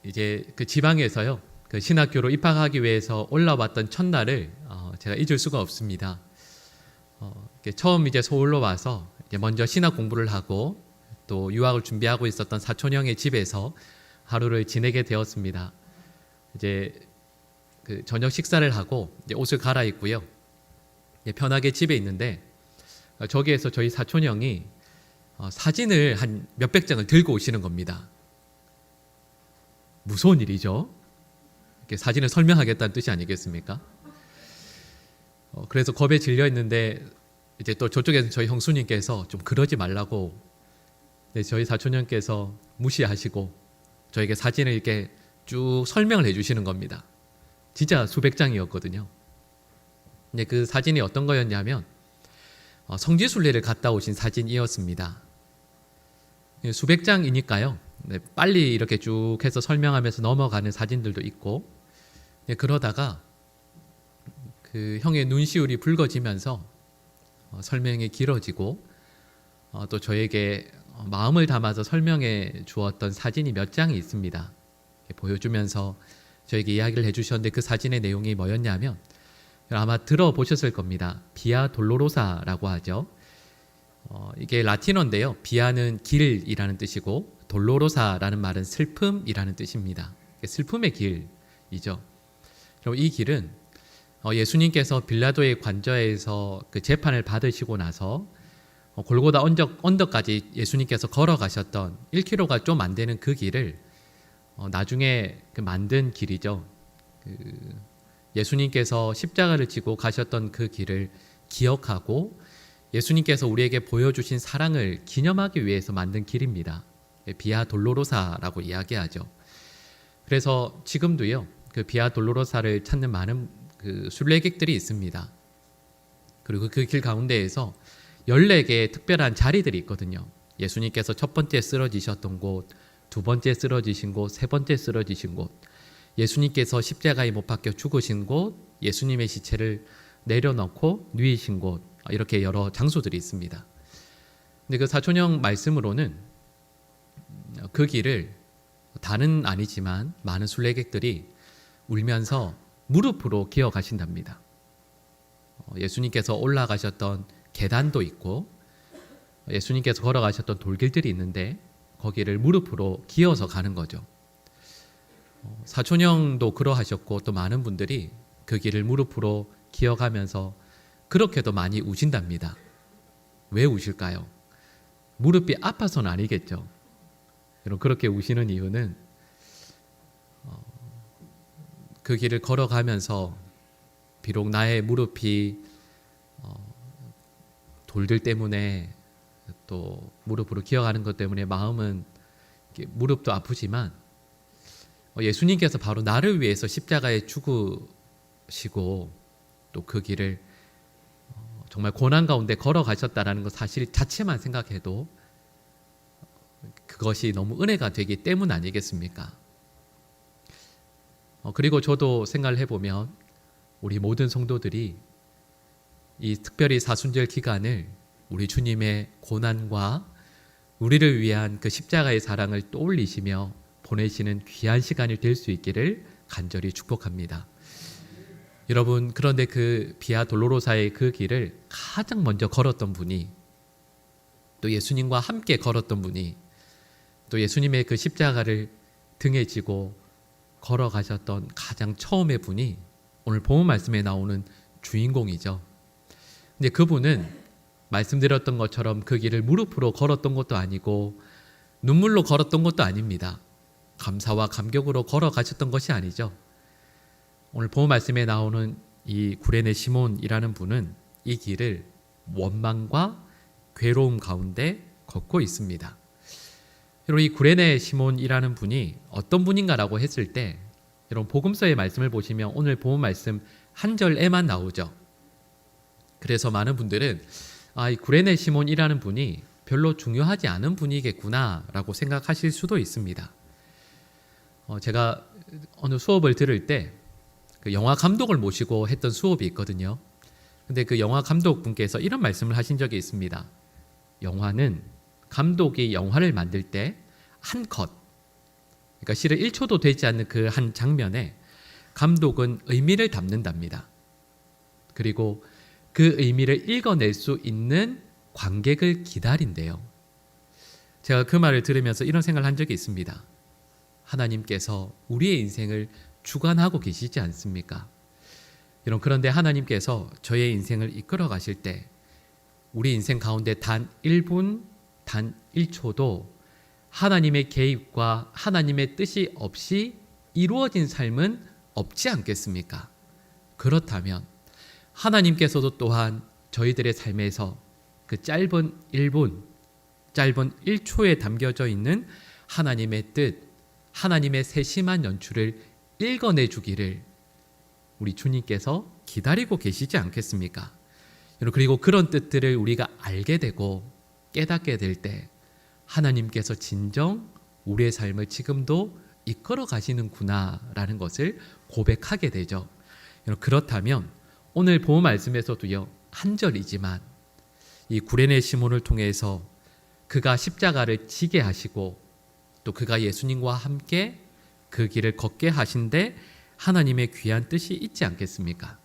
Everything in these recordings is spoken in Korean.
이제 그 지방에서요, 그 신학교로 입학하기 위해서 올라왔던 첫날을 제가 잊을 수가 없습니다. 처음 이제 서울로 와서 이제 먼저 신학 공부를 하고 또 유학을 준비하고 있었던 사촌 형의 집에서 하루를 지내게 되었습니다. 이제 그 저녁 식사를 하고 이제 옷을 갈아입고요, 이제 편하게 집에 있는데 저기에서 저희 사촌 형이 사진을 한 몇백 장을 들고 오시는 겁니다. 무서운 일이죠. 이렇게 사진을 설명하겠다는 뜻이 아니겠습니까? 그래서 겁에 질려 있는데 이제 또 저쪽에서 저희 형수님께서 좀 그러지 말라고, 저희 사촌 형께서 무시하시고 저에게 사진을 이렇게 쭉 설명을 해주시는 겁니다. 진짜 수백 장이었거든요. 근데 그 사진이 어떤 거였냐면 성지순례를 갔다 오신 사진이었습니다. 수백 장이니까요, 빨리 이렇게 쭉 해서 설명하면서 넘어가는 사진들도 있고, 그러다가 그 형의 눈시울이 붉어지면서 설명이 길어지고 또 저에게 마음을 담아서 설명해 주었던 사진이 몇 장이 있습니다. 보여주면서 저에게 이야기를 해주셨는데 그 사진의 내용이 뭐였냐면, 아마 들어보셨을 겁니다. 비아 돌로로사라고 하죠. 이게 라틴어인데요, 비아는 길이라는 뜻이고 돌로로사라는 말은 슬픔이라는 뜻입니다. 슬픔의 길이죠. 그럼 이 길은 예수님께서 빌라도의 관저에서 그 재판을 받으시고 나서 골고다 언덕까지 예수님께서 걸어가셨던 1km가 좀 안 되는 그 길을 나중에 그 만든 길이죠. 예수님께서 십자가를 지고 가셨던 그 길을 기억하고 예수님께서 우리에게 보여주신 사랑을 기념하기 위해서 만든 길입니다. 비아 돌로로사라고 이야기하죠. 그래서 지금도요, 그 비아 돌로로사를 찾는 많은 그 순례객들이 있습니다. 그리고 그 길 가운데에서 14개의 특별한 자리들이 있거든요. 예수님께서 첫 번째 쓰러지셨던 곳, 두 번째 쓰러지신 곳, 세 번째 쓰러지신 곳, 예수님께서 십자가에 못 박혀 죽으신 곳, 예수님의 시체를 내려놓고 누이신 곳, 이렇게 여러 장소들이 있습니다. 근데 그 사촌형 말씀으로는 그 길을 다는 아니지만 많은 순례객들이 울면서 무릎으로 기어가신답니다. 예수님께서 올라가셨던 계단도 있고 예수님께서 걸어가셨던 돌길들이 있는데 거기를 무릎으로 기어서 가는 거죠. 사촌형도 그러하셨고 또 많은 분들이 그 길을 무릎으로 기어가면서 그렇게도 많이 우신답니다. 왜 우실까요? 무릎이 아파서는 아니겠죠. 여러분, 그렇게 우시는 이유는 그 길을 걸어가면서 비록 나의 무릎이 돌들 때문에 또 무릎으로 기어가는 것 때문에 마음은 무릎도 아프지만 예수님께서 바로 나를 위해서 십자가에 죽으시고 또 그 길을 정말 고난 가운데 걸어가셨다라는 것 사실 자체만 생각해도 그것이 너무 은혜가 되기 때문 아니겠습니까? 그리고 저도 생각을 해보면 우리 모든 성도들이 이 특별히 사순절 기간을 우리 주님의 고난과 우리를 위한 그 십자가의 사랑을 떠올리시며 보내시는 귀한 시간이 될 수 있기를 간절히 축복합니다. 여러분, 그런데 그 비아 돌로로사의 그 길을 가장 먼저 걸었던 분이, 또 예수님과 함께 걸었던 분이, 또 예수님의 그 십자가를 등에 지고 걸어가셨던 가장 처음의 분이 오늘 본문 말씀에 나오는 주인공이죠. 근데 그분은 말씀드렸던 것처럼 그 길을 무릎으로 걸었던 것도 아니고 눈물로 걸었던 것도 아닙니다. 감사와 감격으로 걸어가셨던 것이 아니죠. 오늘 본문 말씀에 나오는 이 구레네 시몬이라는 분은 이 길을 원망과 괴로움 가운데 걷고 있습니다. 여러분, 이 구레네 시몬이라는 분이 어떤 분인가라고 했을 때 여러분, 복음서의 말씀을 보시면 오늘 본문 말씀 한 절에만 나오죠. 그래서 많은 분들은 이 구레네 시몬이라는 분이 별로 중요하지 않은 분이겠구나라고 생각하실 수도 있습니다. 제가 어느 수업을 들을 때 그 영화 감독을 모시고 했던 수업이 있거든요. 근데 그 영화 감독분께서 이런 말씀을 하신 적이 있습니다. 영화는 감독이 영화를 만들 때 한 컷, 그러니까 실은 1초도 되지 않는 그 한 장면에 감독은 의미를 담는답니다. 그리고 그 의미를 읽어낼 수 있는 관객을 기다린대요. 제가 그 말을 들으면서 이런 생각을 한 적이 있습니다. 하나님께서 우리의 인생을 주관하고 계시지 않습니까? 그런데 하나님께서 저의 인생을 이끌어 가실 때 우리 인생 가운데 단 1분, 단 1초도 하나님의 개입과 하나님의 뜻이 없이 이루어진 삶은 없지 않겠습니까? 그렇다면 하나님께서도 또한 저희들의 삶에서 그 짧은 1분, 짧은 1초에 담겨져 있는 하나님의 뜻, 하나님의 세심한 연출을 읽어내 주기를 우리 주님께서 기다리고 계시지 않겠습니까? 그리고 그런 뜻들을 우리가 알게 되고 깨닫게 될 때 하나님께서 진정 우리의 삶을 지금도 이끌어 가시는구나라는 것을 고백하게 되죠. 그렇다면 오늘 본 말씀에서도요, 한 절이지만 이 구레네 시몬을 통해서 그가 십자가를 지게 하시고 또 그가 예수님과 함께 그 길을 걷게 하신데 하나님의 귀한 뜻이 있지 않겠습니까?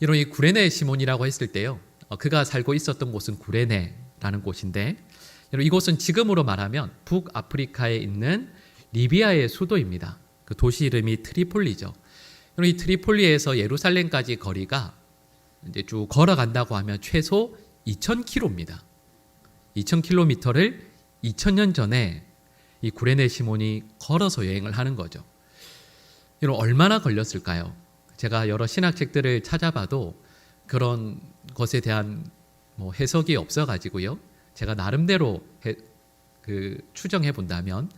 이 구레네 시몬이라고 했을 때요, 그가 살고 있었던 곳은 구레네라는 곳인데 이곳은 지금으로 말하면 북아프리카에 있는 리비아의 수도입니다. 그 도시 이름이 트리폴리죠. 이 트리폴리에서 예루살렘까지 거리가 이제 쭉 걸어간다고 하면 최소 2,000km입니다. 2,000km를 2,000년 전에 이 구레네 시몬이 걸어서 여행을 하는 거죠. 얼마나 걸렸을까요? 제가 여러 신학책들을 찾아봐도 그런 것에 대한 해석이 없어가지고요. 제가 나름대로 추정해 본다면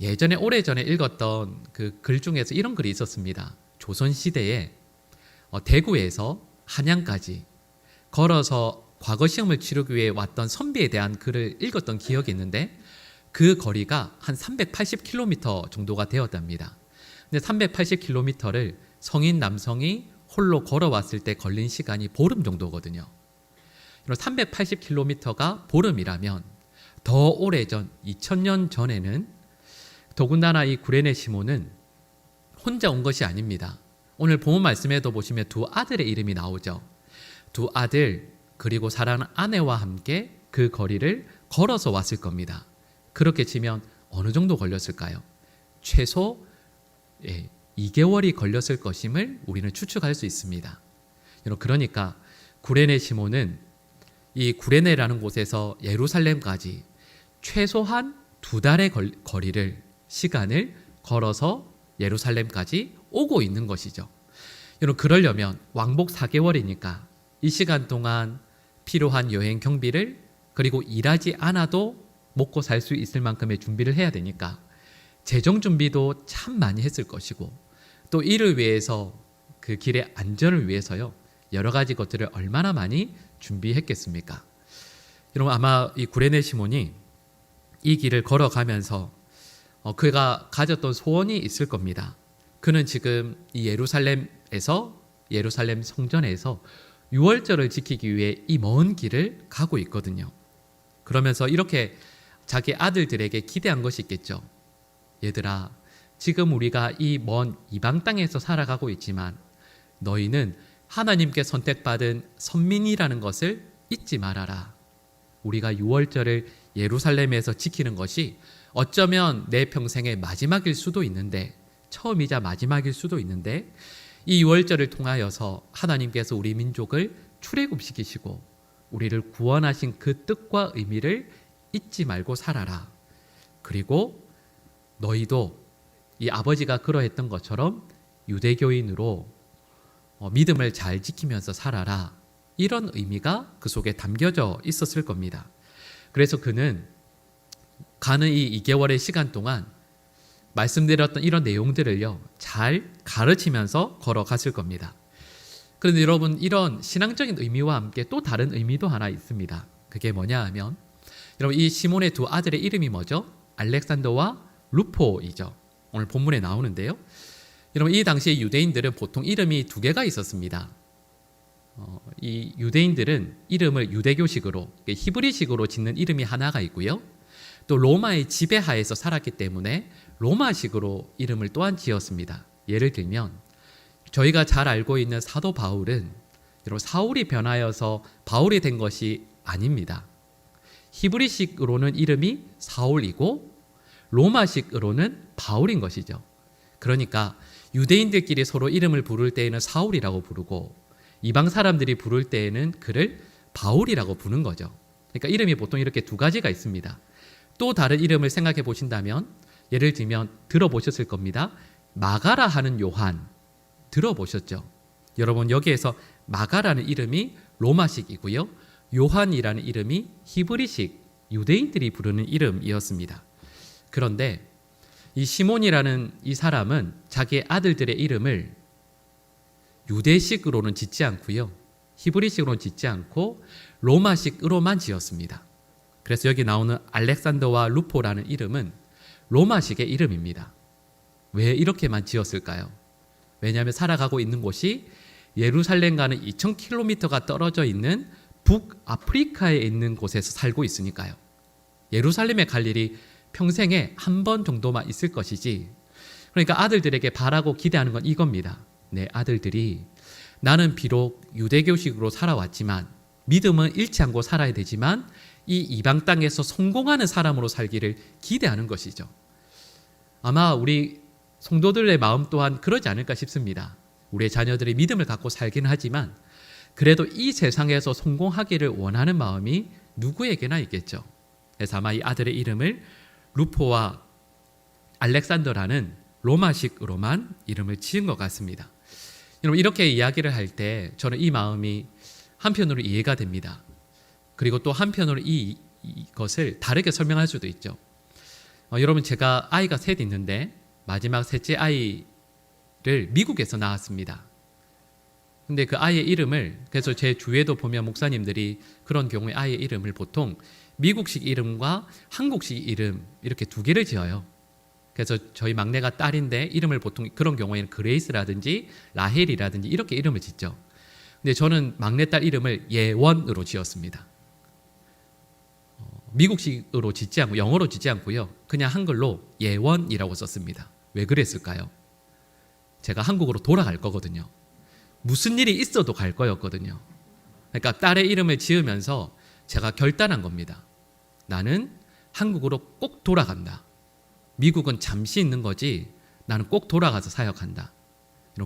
예전에 오래전에 읽었던 그 글 중에서 이런 글이 있었습니다. 조선시대에 대구에서 한양까지 걸어서 과거 시험을 치르기 위해 왔던 선비에 대한 글을 읽었던 기억이 있는데 그 거리가 한 380km 정도가 되었답니다. 근데 380km를 성인 남성이 홀로 걸어왔을 때 걸린 시간이 보름 정도거든요. 380km가 보름이라면 더 오래전 2000년 전에는 더군다나 이 구레네 시몬은 혼자 온 것이 아닙니다. 오늘 본문 말씀에도 보시면 두 아들의 이름이 나오죠. 두 아들 그리고 사랑하는 아내와 함께 그 거리를 걸어서 왔을 겁니다. 그렇게 치면 어느 정도 걸렸을까요? 최소 2개월이 걸렸을 것임을 우리는 추측할 수 있습니다. 그러니까 구레네 시몬은 이 구레네라는 곳에서 예루살렘까지 최소한 2달의 시간을 걸어서 예루살렘까지 오고 있는 것이죠. 그러려면 왕복 4개월이니까 이 시간 동안 필요한 여행 경비를 그리고 일하지 않아도 먹고 살 수 있을 만큼의 준비를 해야 되니까 재정 준비도 참 많이 했을 것이고 또 이를 위해서 그 길의 안전을 위해서요 여러 가지 것들을 얼마나 많이 준비했겠습니까? 여러분 아마 이 구레네 시몬이 이 길을 걸어가면서 그가 가졌던 소원이 있을 겁니다. 그는 지금 이 예루살렘 성전에서 유월절을 지키기 위해 이 먼 길을 가고 있거든요. 그러면서 이렇게 자기 아들들에게 기대한 것이 있겠죠. 얘들아, 지금 우리가 이 먼 이방 땅에서 살아가고 있지만 너희는 하나님께 선택받은 선민이라는 것을 잊지 말아라. 우리가 유월절을 예루살렘에서 지키는 것이 어쩌면 내 평생의 마지막일 수도 있는데 처음이자 마지막일 수도 있는데 이 유월절을 통하여서 하나님께서 우리 민족을 출애굽시키시고 우리를 구원하신 그 뜻과 의미를 잊지 말고 살아라. 그리고 너희도 이 아버지가 그러했던 것처럼 유대교인으로 믿음을 잘 지키면서 살아라. 이런 의미가 그 속에 담겨져 있었을 겁니다. 그래서 그는 가는 이 2개월의 시간 동안 말씀드렸던 이런 내용들을요 잘 가르치면서 걸어갔을 겁니다. 그런데 여러분 이런 신앙적인 의미와 함께 또 다른 의미도 하나 있습니다. 그게 뭐냐 하면 여러분 이 시몬의 두 아들의 이름이 뭐죠? 알렉산더와 루포이죠. 오늘 본문에 나오는데요. 여러분 이 당시에 유대인들은 보통 이름이 2개가 있었습니다. 이 유대인들은 이름을 유대교식으로 히브리식으로 짓는 이름이 하나가 있고요. 또 로마의 지배하에서 살았기 때문에 로마식으로 이름을 또한 지었습니다. 예를 들면 저희가 잘 알고 있는 사도 바울은 여러분 사울이 변하여서 바울이 된 것이 아닙니다. 히브리식으로는 이름이 사울이고 로마식으로는 바울인 것이죠. 그러니까 유대인들끼리 서로 이름을 부를 때에는 사울이라고 부르고 이방 사람들이 부를 때에는 그를 바울이라고 부르는 거죠. 그러니까 이름이 보통 이렇게 두 가지가 있습니다. 또 다른 이름을 생각해 보신다면 예를 들면 들어보셨을 겁니다. 마가라 하는 요한 들어보셨죠? 여러분 여기에서 마가라는 이름이 로마식이고요. 요한이라는 이름이 히브리식 유대인들이 부르는 이름이었습니다. 그런데 이 시몬이라는 이 사람은 자기의 아들들의 이름을 유대식으로는 짓지 않고요. 히브리식으로는 짓지 않고 로마식으로만 지었습니다. 그래서 여기 나오는 알렉산더와 루포라는 이름은 로마식의 이름입니다. 왜 이렇게만 지었을까요? 왜냐하면 살아가고 있는 곳이 예루살렘과는 2000km가 떨어져 있는 북아프리카에 있는 곳에서 살고 있으니까요. 예루살렘에 갈 일이 평생에 한 번 정도만 있을 것이지. 그러니까 아들들에게 바라고 기대하는 건 이겁니다. 내 아들들이 나는 비록 유대교식으로 살아왔지만 믿음은 잃지 않고 살아야 되지만 이 이방 땅에서 성공하는 사람으로 살기를 기대하는 것이죠. 아마 우리 성도들의 마음 또한 그러지 않을까 싶습니다. 우리의 자녀들이 믿음을 갖고 살긴 하지만 그래도 이 세상에서 성공하기를 원하는 마음이 누구에게나 있겠죠. 그래서 아마 이 아들의 이름을 루포와 알렉산더라는 로마식으로만 이름을 지은 것 같습니다. 여러분 이렇게 이야기를 할 때 저는 이 마음이 한편으로 이해가 됩니다. 그리고 또 한편으로 이것을 다르게 설명할 수도 있죠. 여러분 제가 아이가 셋 있는데 마지막 셋째 아이를 미국에서 낳았습니다. 근데 그 아이의 이름을 그래서 제 주위에도 보면 목사님들이 그런 경우에 아이의 이름을 보통 미국식 이름과 한국식 이름 이렇게 두 개를 지어요. 그래서 저희 막내가 딸인데 이름을 보통 그런 경우에는 그레이스라든지 라헬이라든지 이렇게 이름을 짓죠. 근데 저는 막내딸 이름을 예원으로 지었습니다. 미국식으로 짓지 않고 영어로 짓지 않고요. 그냥 한글로 예원이라고 썼습니다. 왜 그랬을까요? 제가 한국으로 돌아갈 거거든요. 무슨 일이 있어도 갈 거였거든요. 그러니까 딸의 이름을 지으면서 제가 결단한 겁니다. 나는 한국으로 꼭 돌아간다. 미국은 잠시 있는 거지 나는 꼭 돌아가서 사역한다.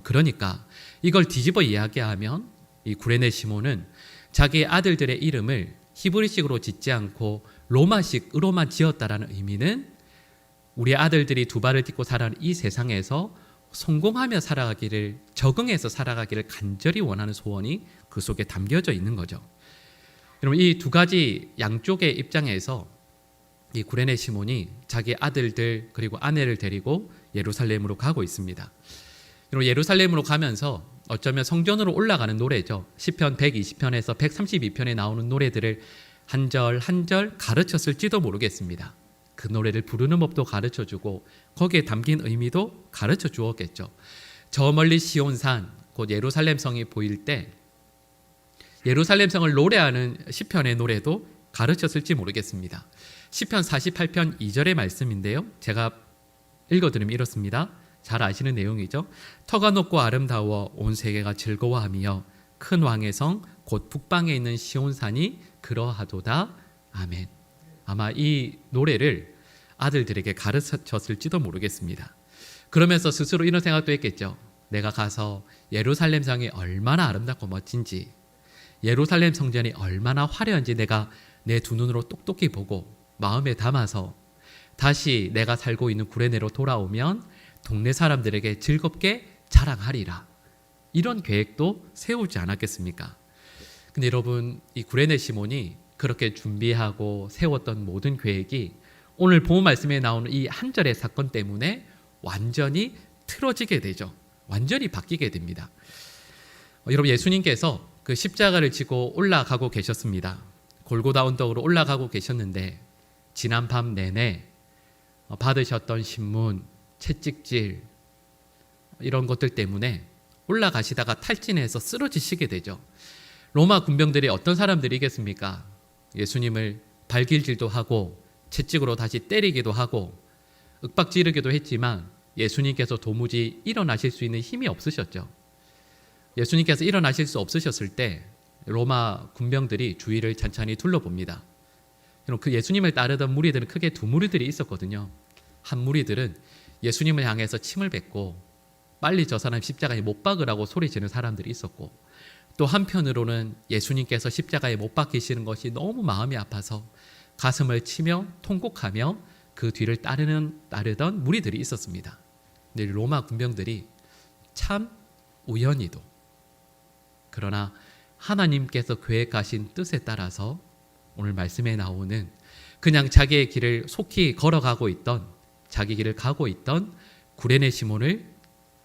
그러니까 이걸 뒤집어 이야기하면 이 구레네 시몬은 자기의 아들들의 이름을 히브리식으로 짓지 않고 로마식으로만 지었다라는 의미는 우리 아들들이 두 발을 딛고 살아가는 이 세상에서 성공하며 살아가기를 적응해서 살아가기를 간절히 원하는 소원이 그 속에 담겨져 있는 거죠. 여러분 이 두 가지 양쪽의 입장에서 이 구레네 시몬이 자기 아들들 그리고 아내를 데리고 예루살렘으로 가고 있습니다. 여러분 예루살렘으로 가면서 어쩌면 성전으로 올라가는 노래죠. 시편 120편에서 132편에 나오는 노래들을 한 절 한 절 가르쳤을지도 모르겠습니다. 그 노래를 부르는 법도 가르쳐주고 거기에 담긴 의미도 가르쳐 주었겠죠. 저 멀리 시온산 곧 예루살렘 성이 보일 때 예루살렘 성을 노래하는 시편의 노래도 가르쳤을지 모르겠습니다. 시편 48편 2절의 말씀인데요. 제가 읽어드리면 이렇습니다. 잘 아시는 내용이죠. 터가 높고 아름다워 온 세계가 즐거워하며 큰 왕의 성 곧 북방에 있는 시온산이 그러하도다. 아멘. 아마 이 노래를 아들들에게 가르쳤을지도 모르겠습니다. 그러면서 스스로 이런 생각도 했겠죠. 내가 가서 예루살렘 성이 얼마나 아름답고 멋진지, 예루살렘 성전이 얼마나 화려한지 내가 내 두 눈으로 똑똑히 보고 마음에 담아서 다시 내가 살고 있는 구레네로 돌아오면 동네 사람들에게 즐겁게 자랑하리라. 이런 계획도 세우지 않았겠습니까? 근데 여러분 이 구레네 시몬이 그렇게 준비하고 세웠던 모든 계획이 오늘 본문 말씀에 나오는 이 한 절의 사건 때문에 완전히 틀어지게 되죠. 완전히 바뀌게 됩니다. 여러분 예수님께서 그 십자가를 지고 올라가고 계셨습니다. 골고다 언덕으로 올라가고 계셨는데 지난 밤 내내 받으셨던 신문, 채찍질 이런 것들 때문에 올라가시다가 탈진해서 쓰러지시게 되죠. 로마 군병들이 어떤 사람들이겠습니까? 예수님을 발길질도 하고 채찍으로 다시 때리기도 하고 윽박지르기도 했지만 예수님께서 도무지 일어나실 수 있는 힘이 없으셨죠. 예수님께서 일어나실 수 없으셨을 때 로마 군병들이 주위를 찬찬히 둘러봅니다. 그 예수님을 따르던 무리들은 크게 두 무리들이 있었거든요. 한 무리들은 예수님을 향해서 침을 뱉고 빨리 저 사람 십자가에 못 박으라고 소리지는 사람들이 있었고, 또 한편으로는 예수님께서 십자가에 못 박히시는 것이 너무 마음이 아파서 가슴을 치며 통곡하며 그 뒤를 따르던 무리들이 있었습니다. 근데 로마 군병들이 참 우연히도, 그러나 하나님께서 계획하신 뜻에 따라서 오늘 말씀에 나오는 그냥 자기의 길을 속히 걸어가고 있던, 자기 길을 가고 있던 구레네 시몬을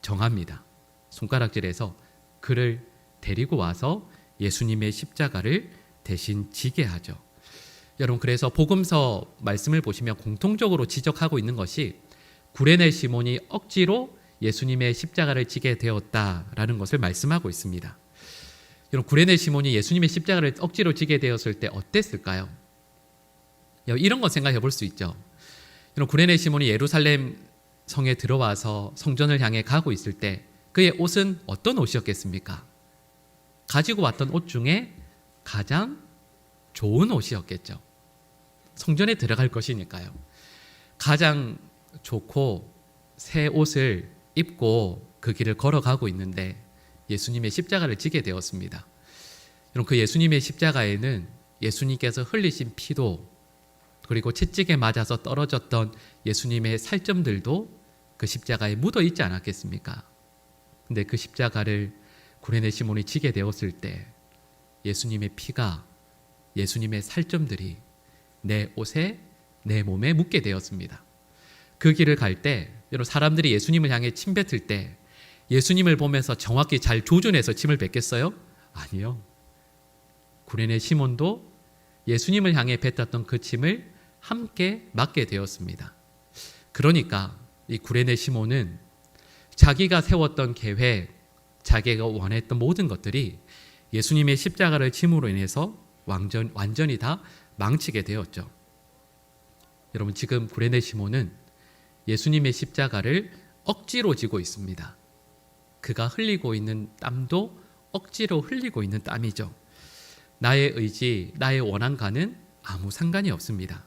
정합니다. 손가락질해서 그를 데리고 와서 예수님의 십자가를 대신 지게 하죠. 여러분, 그래서 복음서 말씀을 보시면 공통적으로 지적하고 있는 것이 구레네 시몬이 억지로 예수님의 십자가를 지게 되었다라는 것을 말씀하고 있습니다. 여러분, 구레네 시몬이 예수님의 십자가를 억지로 지게 되었을 때 어땠을까요? 이런 거 생각해 볼 수 있죠. 여러분, 구레네 시몬이 예루살렘 성에 들어와서 성전을 향해 가고 있을 때 그의 옷은 어떤 옷이었겠습니까? 가지고 왔던 옷 중에 가장 좋은 옷이었겠죠. 성전에 들어갈 것이니까요. 가장 좋고 새 옷을 입고 그 길을 걸어가고 있는데 예수님의 십자가를 지게 되었습니다. 여러분, 그 예수님의 십자가에는 예수님께서 흘리신 피도, 그리고 채찍에 맞아서 떨어졌던 예수님의 살점들도 그 십자가에 묻어 있지 않았겠습니까? 근데 그 십자가를 구레네 시몬이 지게 되었을 때 예수님의 피가, 예수님의 살점들이 내 옷에, 내 몸에 묻게 되었습니다. 그 길을 갈 때, 여러분, 사람들이 예수님을 향해 침 뱉을 때 예수님을 보면서 정확히 잘 조준해서 침을 뱉겠어요? 아니요. 구레네 시몬도 예수님을 향해 뱉었던 그 침을 함께 맞게 되었습니다. 그러니까 이 구레네 시몬은 자기가 세웠던 계획, 자기가 원했던 모든 것들이 예수님의 십자가를 짐으로 인해서 완전히 다 망치게 되었죠. 여러분, 지금 구레네 시몬은 예수님의 십자가를 억지로 지고 있습니다. 그가 흘리고 있는 땀도 억지로 흘리고 있는 땀이죠. 나의 의지, 나의 원한과는 아무 상관이 없습니다.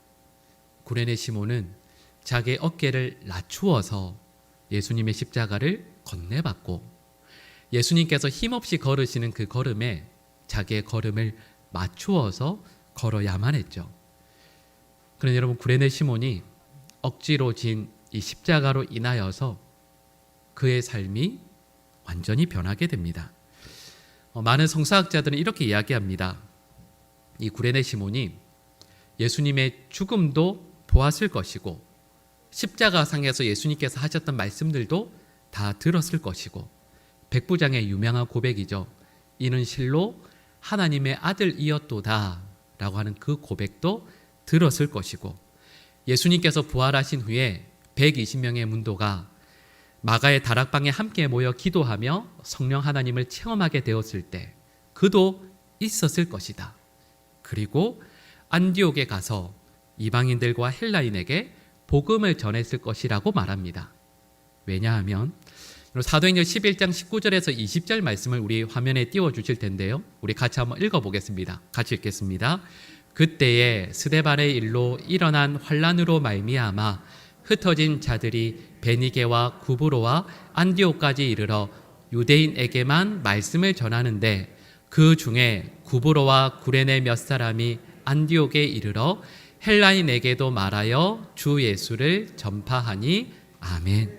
구레네 시몬은 자기의 어깨를 낮추어서 예수님의 십자가를 건네받고 예수님께서 힘없이 걸으시는 그 걸음에 자기의 걸음을 맞추어서 걸어야만 했죠. 그런데 여러분, 구레네 시몬이 억지로 진 이 십자가로 인하여서 그의 삶이 완전히 변하게 됩니다. 많은 성사학자들은 이렇게 이야기합니다. 이 구레네 시몬이 예수님의 죽음도 보았을 것이고 십자가상에서 예수님께서 하셨던 말씀들도 다 들었을 것이고, 백부장의 유명한 고백이죠. 이는 실로 하나님의 아들이었도다 라고 하는 그 고백도 들었을 것이고, 예수님께서 부활하신 후에 120명의 문도가 마가의 다락방에 함께 모여 기도하며 성령 하나님을 체험하게 되었을 때 그도 있었을 것이다. 그리고 안디옥에 가서 이방인들과 헬라인에게 복음을 전했을 것이라고 말합니다. 왜냐하면 사도행전 11장 19절에서 20절 말씀을 우리 화면에 띄워주실 텐데요, 우리 같이 한번 읽어보겠습니다. 같이 읽겠습니다. 그때에 스데반의 일로 일어난 환란으로 말미암아 흩어진 자들이 베니게와 구브로와 안디옥까지 이르러 유대인에게만 말씀을 전하는데, 그 중에 구브로와 구레네 몇 사람이 안디옥에 이르러 헬라인에게도 말하여 주 예수를 전파하니 아멘.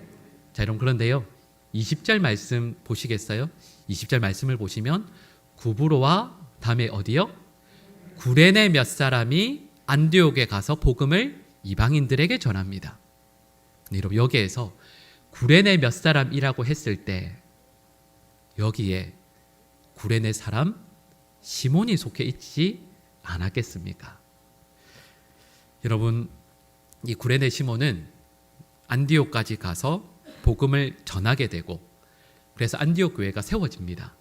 자, 여러분, 그런데요, 20절 말씀 보시겠어요? 20절 말씀을 보시면 구브로와 다음에 어디요? 구레네 몇 사람이 안디옥에 가서 복음을 이방인들에게 전합니다. 여러분, 여기에서 구레네 몇 사람이라고 했을 때 여기에 구레네 사람 시몬이 속해 있지 않았겠습니까? 여러분, 이 구레네 시몬은 안디옥까지 가서 복음을 전하게 되고, 그래서 안디옥 교회가 세워집니다.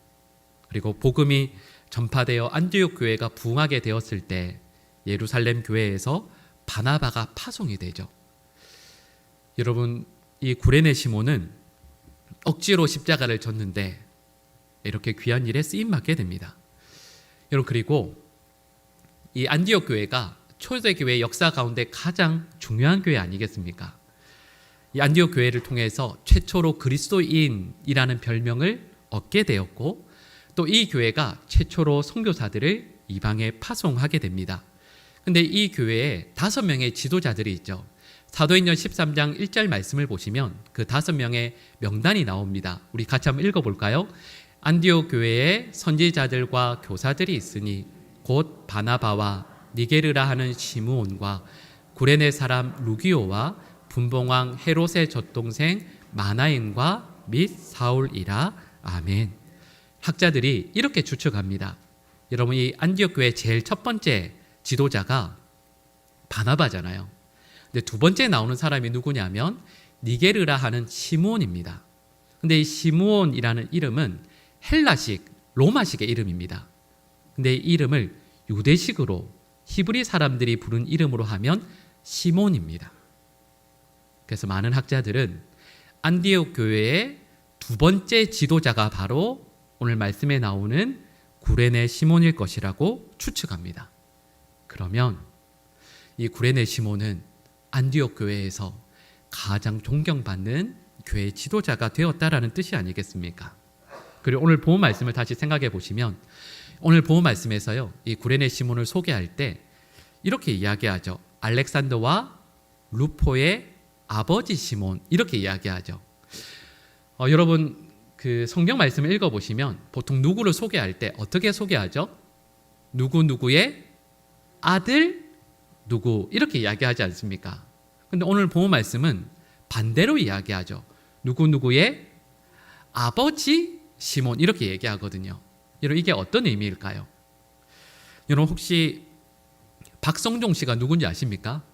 그리고 복음이 전파되어 안디옥 교회가 부흥하게 되었을 때 예루살렘 교회에서 바나바가 파송이 되죠. 여러분, 이 구레네 시몬은 억지로 십자가를 졌는데 이렇게 귀한 일에 쓰임 받게 됩니다. 여러분, 그리고 이 안디옥 교회가 초대교회 역사 가운데 가장 중요한 교회 아니겠습니까? 이 안디옥 교회를 통해서 최초로 그리스도인이라는 별명을 얻게 되었고, 또 이 교회가 최초로 선교사들을 이방에 파송하게 됩니다. 근데 이 교회에 5명의 지도자들이 있죠. 사도행전 13장 1절 말씀을 보시면 그 5명의 명단이 나옵니다. 우리 같이 한번 읽어볼까요? 안디옥 교회에 선지자들과 교사들이 있으니 곧 바나바와 니게르라 하는 시므온과 구레네 사람 루기오와 분봉왕 헤롯의 젖동생 마나인과 및 사울이라. 아멘. 학자들이 이렇게 추측합니다. 여러분, 이 안디옥 교회 제일 첫 번째 지도자가 바나바잖아요. 근데 두 번째 나오는 사람이 누구냐면 니게르라 하는 시므온입니다. 근데 이 시므온이라는 이름은 헬라식, 로마식의 이름입니다. 근데 이 이름을 유대식으로 히브리 사람들이 부른 이름으로 하면 시몬입니다. 그래서 많은 학자들은 안디옥 교회의 두 번째 지도자가 바로 오늘 말씀에 나오는 구레네 시몬일 것이라고 추측합니다. 그러면 이 구레네 시몬은 안디옥 교회에서 가장 존경받는 교회 지도자가 되었다라는 뜻이 아니겠습니까? 그리고 오늘 본문 말씀을 다시 생각해 보시면 오늘 본문 말씀에서요, 이 구레네 시몬을 소개할 때 이렇게 이야기하죠. 알렉산더와 루포의 아버지 시몬, 이렇게 이야기하죠. 여러분, 그 성경 말씀을 읽어보시면 보통 누구를 소개할 때 어떻게 소개하죠? 누구누구의 아들 누구, 이렇게 이야기하지 않습니까? 근데 오늘 본문 말씀은 반대로 이야기하죠. 누구누구의 아버지 시몬, 이렇게 얘기하거든요. 여러분, 이게 어떤 의미일까요? 여러분, 혹시 박성종 씨가 누군지 아십니까?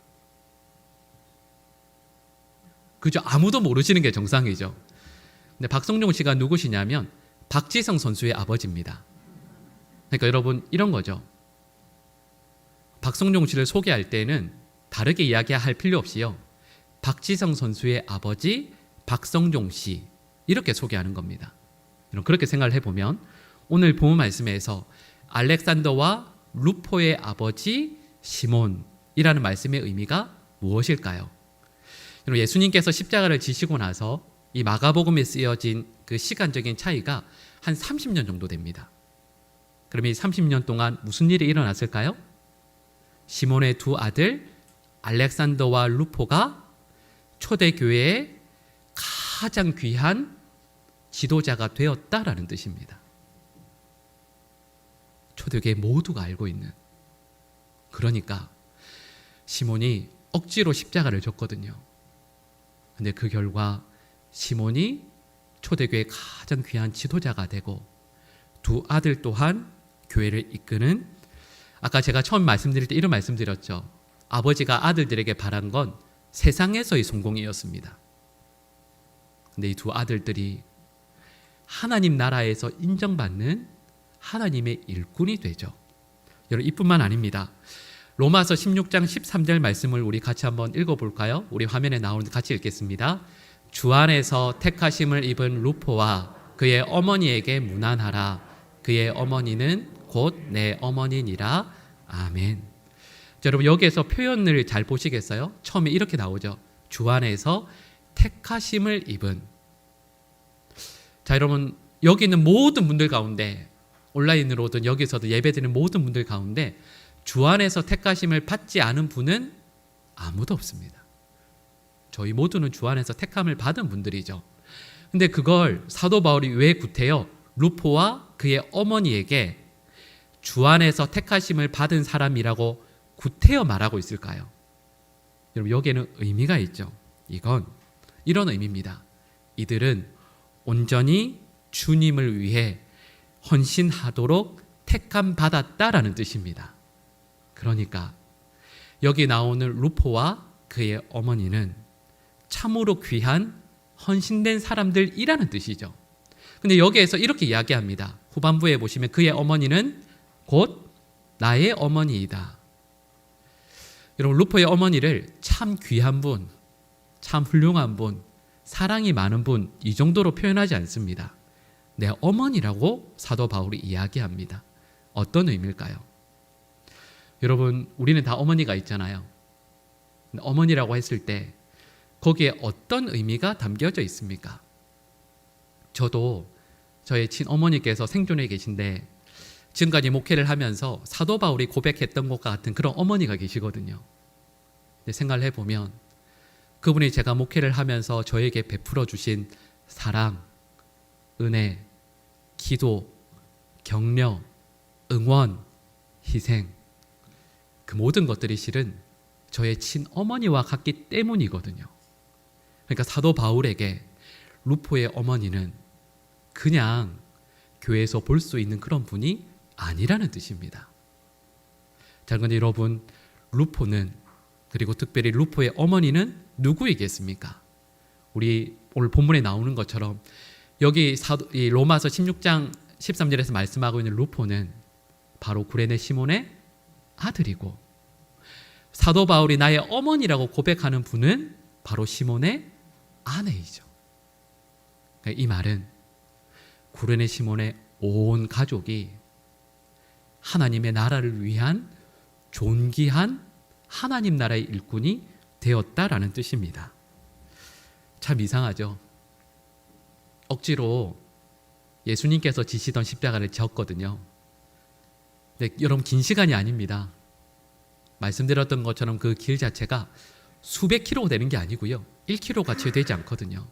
그죠? 아무도 모르시는 게 정상이죠. 근데 박성종 씨가 누구시냐면 박지성 선수의 아버지입니다. 그러니까 여러분, 이런 거죠. 박성종 씨를 소개할 때는 다르게 이야기할 필요 없이요, 박지성 선수의 아버지 박성종 씨, 이렇게 소개하는 겁니다. 그렇게 생각을 해보면 오늘 본문 말씀에서 알렉산더와 루포의 아버지 시몬이라는 말씀의 의미가 무엇일까요? 예수님께서 십자가를 지시고 나서 이 마가복음에 쓰여진 그 시간적인 차이가 한 30년 정도 됩니다. 그럼 이 30년 동안 무슨 일이 일어났을까요? 시몬의 두 아들 알렉산더와 루포가 초대교회의 가장 귀한 지도자가 되었다라는 뜻입니다. 초대교회 모두가 알고 있는. 그러니까 시몬이 억지로 십자가를 졌거든요. 근데 그 결과 시몬이 초대교회의 가장 귀한 지도자가 되고 두 아들 또한 교회를 이끄는, 아까 제가 처음 말씀드릴 때 이런 말씀드렸죠. 아버지가 아들들에게 바란 건 세상에서의 성공이었습니다. 근데 이 두 아들들이 하나님 나라에서 인정받는 하나님의 일꾼이 되죠. 여러분, 이뿐만 아닙니다. 로마서 16장 13절 말씀을 우리 같이 한번 읽어볼까요? 우리 화면에 나오는데 같이 읽겠습니다. 주 안에서 택하심을 입은 루포와 그의 어머니에게 문안하라. 그의 어머니는 곧 내 어머니니라. 아멘. 자, 여러분, 여기에서 표현을 잘 보시겠어요? 처음에 이렇게 나오죠. 주 안에서 택하심을 입은. 자, 여러분, 여기 있는 모든 분들 가운데, 온라인으로든 여기서도 예배드리는 모든 분들 가운데 주 안에서 택하심을 받지 않은 분은 아무도 없습니다. 저희 모두는 주 안에서 택함을 받은 분들이죠. 근데 그걸 사도 바울이 왜 구태여 루포와 그의 어머니에게 주 안에서 택하심을 받은 사람이라고 구태여 말하고 있을까요? 여러분, 여기에는 의미가 있죠. 이건 이런 의미입니다. 이들은 온전히 주님을 위해 헌신하도록 택함 받았다라는 뜻입니다. 그러니까 여기 나오는 루포와 그의 어머니는 참으로 귀한 헌신된 사람들이라는 뜻이죠. 근데 여기에서 이렇게 이야기합니다. 후반부에 보시면 그의 어머니는 곧 나의 어머니이다. 여러분, 루포의 어머니를 참 귀한 분, 참 훌륭한 분, 사랑이 많은 분, 이 정도로 표현하지 않습니다. 내 어머니라고 사도 바울이 이야기합니다. 어떤 의미일까요? 여러분, 우리는 다 어머니가 있잖아요. 어머니라고 했을 때 거기에 어떤 의미가 담겨져 있습니까? 저도 저의 친어머니께서 생존해 계신데 지금까지 목회를 하면서 사도 바울이 고백했던 것과 같은 그런 어머니가 계시거든요. 생각을 해보면 그분이 제가 목회를 하면서 저에게 베풀어 주신 사랑, 은혜, 기도, 격려, 응원, 희생, 그 모든 것들이 실은 저의 친어머니와 같기 때문이거든요. 그러니까 사도 바울에게 루포의 어머니는 그냥 교회에서 볼 수 있는 그런 분이 아니라는 뜻입니다. 자, 그런데 여러분, 루포는, 그리고 특별히 루포의 어머니는 누구이겠습니까? 우리 오늘 본문에 나오는 것처럼 여기 이 로마서 16장 13절에서 말씀하고 있는 루포는 바로 구레네 시몬의 아들이고, 사도 바울이 나의 어머니라고 고백하는 분은 바로 시몬의 아내이죠. 이 말은 구레네 시몬의 온 가족이 하나님의 나라를 위한 존귀한 하나님 나라의 일꾼이 되었다라는 뜻입니다. 참 이상하죠? 억지로 예수님께서 지시던 십자가를 졌거든요. 근데 여러분, 긴 시간이 아닙니다. 말씀드렸던 것처럼 그 길 자체가 수백 킬로가 되는 게 아니고요, 1km가 채 되지 않거든요.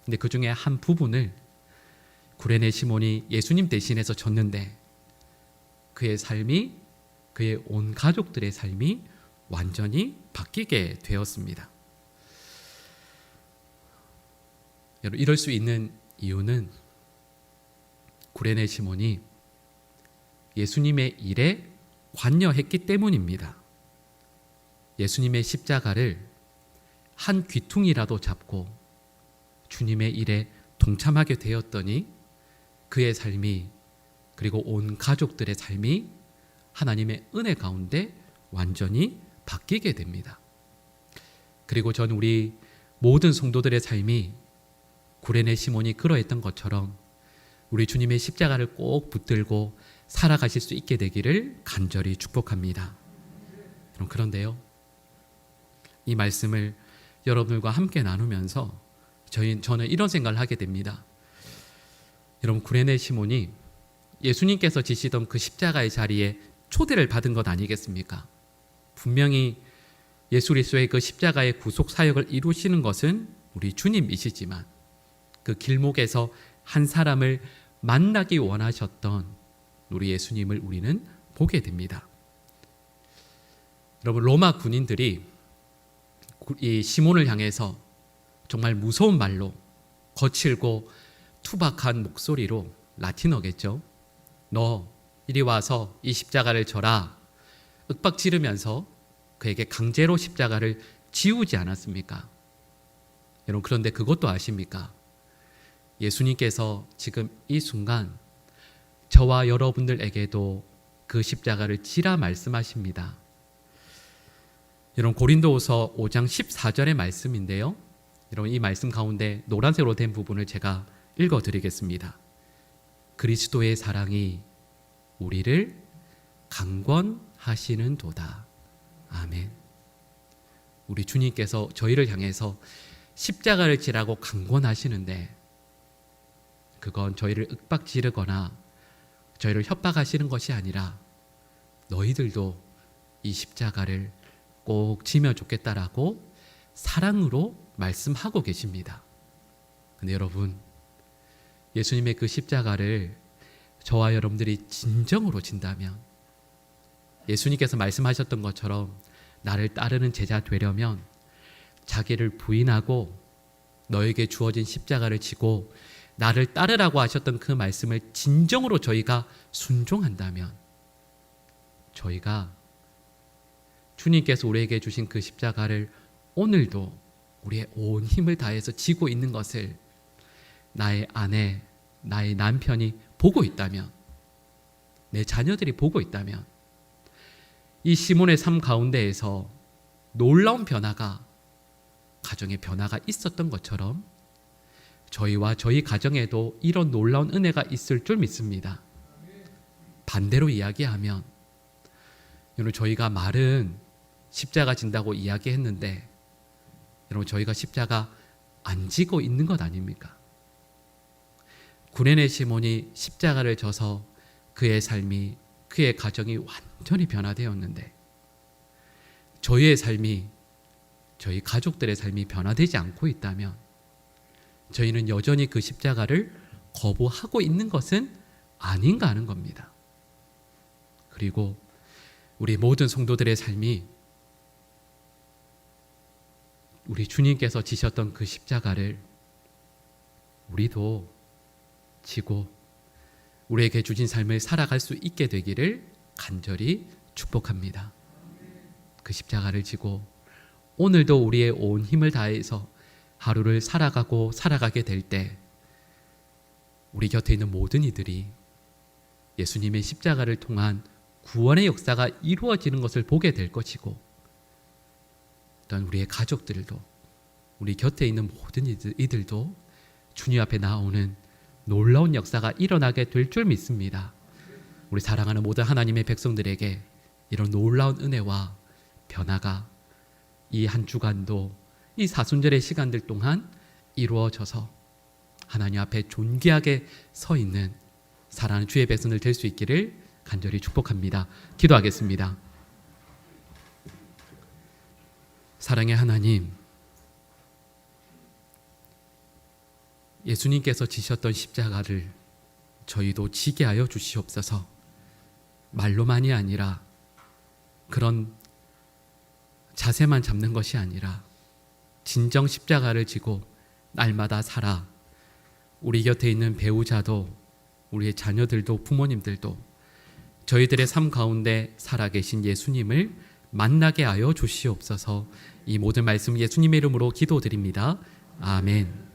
근데 그 중에 한 부분을 구레네 시몬이 예수님 대신해서 졌는데 그의 삶이, 그의 온 가족들의 삶이 완전히 바뀌게 되었습니다. 여러분, 이럴 수 있는 이유는 구레네 시몬이 예수님의 일에 관여했기 때문입니다. 예수님의 십자가를 한 귀퉁이라도 잡고 주님의 일에 동참하게 되었더니 그의 삶이, 그리고 온 가족들의 삶이 하나님의 은혜 가운데 완전히 바뀌게 됩니다. 그리고 전 우리 모든 성도들의 삶이 구레네 시몬이 그러했던 것처럼 우리 주님의 십자가를 꼭 붙들고 살아가실 수 있게 되기를 간절히 축복합니다. 그런데요, 이 말씀을 여러분들과 함께 나누면서 저는 이런 생각을 하게 됩니다. 여러분, 구레네 시몬이 예수님께서 지시던 그 십자가의 자리에 초대를 받은 것 아니겠습니까? 분명히 예수 그리스도의 그 십자가의 구속 사역을 이루시는 것은 우리 주님이시지만 그 길목에서 한 사람을 만나기 원하셨던 우리 예수님을 우리는 보게 됩니다. 여러분, 로마 군인들이 이 시몬을 향해서 정말 무서운 말로, 거칠고 투박한 목소리로, 라틴어겠죠, 너 이리 와서 이 십자가를 져라, 윽박 지르면서 그에게 강제로 십자가를 지우지 않았습니까? 여러분, 그런데 그것도 아십니까? 예수님께서 지금 이 순간 저와 여러분들에게도 그 십자가를 지라 말씀하십니다. 여러분, 고린도후서 5장 14절의 말씀인데요, 여러분, 이 말씀 가운데 노란색으로 된 부분을 제가 읽어드리겠습니다. 그리스도의 사랑이 우리를 강권하시는 도다. 아멘. 우리 주님께서 저희를 향해서 십자가를 지라고 강권하시는데 그건 저희를 윽박지르거나 저희를 협박하시는 것이 아니라 너희들도 이 십자가를 꼭 지면 좋겠다라고 사랑으로 말씀하고 계십니다. 근데 여러분, 예수님의 그 십자가를 저와 여러분들이 진정으로 진다면, 예수님께서 말씀하셨던 것처럼 나를 따르는 제자 되려면 자기를 부인하고 너에게 주어진 십자가를 지고 나를 따르라고 하셨던 그 말씀을 진정으로 저희가 순종한다면, 저희가 주님께서 우리에게 주신 그 십자가를 오늘도 우리의 온 힘을 다해서 지고 있는 것을 나의 아내, 나의 남편이 보고 있다면, 내 자녀들이 보고 있다면, 이 시몬의 삶 가운데에서 놀라운 변화가 가정의 변화가 있었던 것처럼 저희와 저희 가정에도 이런 놀라운 은혜가 있을 줄 믿습니다. 반대로 이야기하면 여러분 저희가 말은 십자가 진다고 이야기했는데 여러분 저희가 십자가 안 지고 있는 것 아닙니까? 구레네 시몬이 십자가를 져서 그의 삶이 그의 가정이 완전히 변화되었는데 저희의 삶이 저희 가족들의 삶이 변화되지 않고 있다면 저희는 여전히 그 십자가를 거부하고 있는 것은 아닌가 하는 겁니다. 그리고 우리 모든 성도들의 삶이 우리 주님께서 지셨던 그 십자가를 우리도 지고 우리에게 주신 삶을 살아갈 수 있게 되기를 간절히 축복합니다. 그 십자가를 지고 오늘도 우리의 온 힘을 다해서 하루를 살아가게 될 때 우리 곁에 있는 모든 이들이 예수님의 십자가를 통한 구원의 역사가 이루어지는 것을 보게 될 것이고 또한 우리의 가족들도 우리 곁에 있는 모든 이들도 주님 앞에 나오는 놀라운 역사가 일어나게 될 줄 믿습니다. 우리 사랑하는 모든 하나님의 백성들에게 이런 놀라운 은혜와 변화가 이 한 주간도 이 사순절의 시간들 동안 이루어져서 하나님 앞에 존귀하게 서 있는 사랑하는 주의 백성들 될 수 있기를 간절히 축복합니다. 기도하겠습니다. 사랑의 하나님, 예수님께서 지셨던 십자가를 저희도 지게 하여 주시옵소서. 말로만이 아니라 그런 자세만 잡는 것이 아니라 진정 십자가를 지고 날마다 살아 우리 곁에 있는 배우자도 우리의 자녀들도 부모님들도 저희들의 삶 가운데 살아계신 예수님을 만나게 하여 주시옵소서. 이 모든 말씀 예수님의 이름으로 기도드립니다. 아멘.